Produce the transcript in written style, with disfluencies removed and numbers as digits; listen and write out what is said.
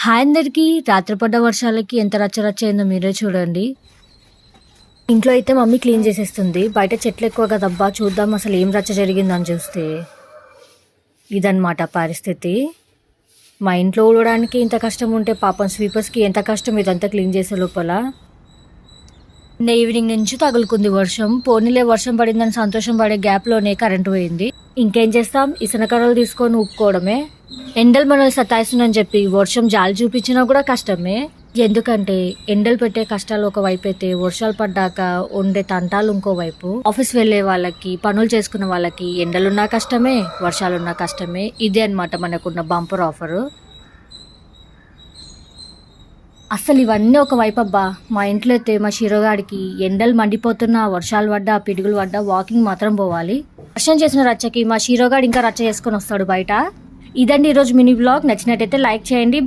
Hi అందరికీ. రాత్రి పడ్డ వర్షాలకి ఎంత రచ్చ అయిందో మీరే చూడండి. ఇంట్లో అయితే మమ్మీ క్లీన్ చేసేస్తుంది. బయట చెట్లు ఎక్కువ కదబ్బా, చూద్దాం అసలు ఏం రచ్చ జరిగిందని చూస్తే ఇదన్నమాట పరిస్థితి. మా ఇంట్లో ఊడడానికి ఇంత కష్టం ఉంటే పాపం స్వీపర్స్కి ఎంత కష్టం ఇదంతా క్లీన్ చేసే లోపల. ఈవినింగ్ నుంచి తగులుకుంది వర్షం. పోనీలే వర్షం పడిందని సంతోషం పడే గ్యాప్లోనే కరెంటు పోయింది. ఇంకేం చేస్తాం, ఇసనకర్రలు తీసుకొని ఊపుకోవడమే. ఎండలు మనల్ని సతాయిస్తుందని చెప్పి వర్షం జాలి చూపించినా కూడా కష్టమే. ఎందుకంటే ఎండలు పెట్టే కష్టాలు ఒకవైపు అయితే, వర్షాలు పడ్డాక ఉండే తంటాలు ఇంకోవైపు. ఆఫీస్ వెళ్లే వాళ్ళకి, పనులు చేసుకున్న వాళ్ళకి ఎండలున్నా కష్టమే, వర్షాలున్నా కష్టమే. ఇదే అన్నమాట మనకున్న బంపర్ ఆఫరు. అసలు ఇవన్నీ ఒక వైపు అబ్బా. మా ఇంట్లో అయితే మా శిరోగాడికి ఎండలు మండిపోతున్నా, వర్షాలు పడ్డా, పిడుగులు పడ్డా వాకింగ్ మాత్రం పోవాలి. వర్షం చేసిన రచ్చకి మా శిరోగాడు ఇంకా రచ్చ చేసుకొని వస్తాడు బయట. ఇదండి ఈరోజు మినీ బ్లాగ్. నచ్చినట్టయితే లైక్ చేయండి.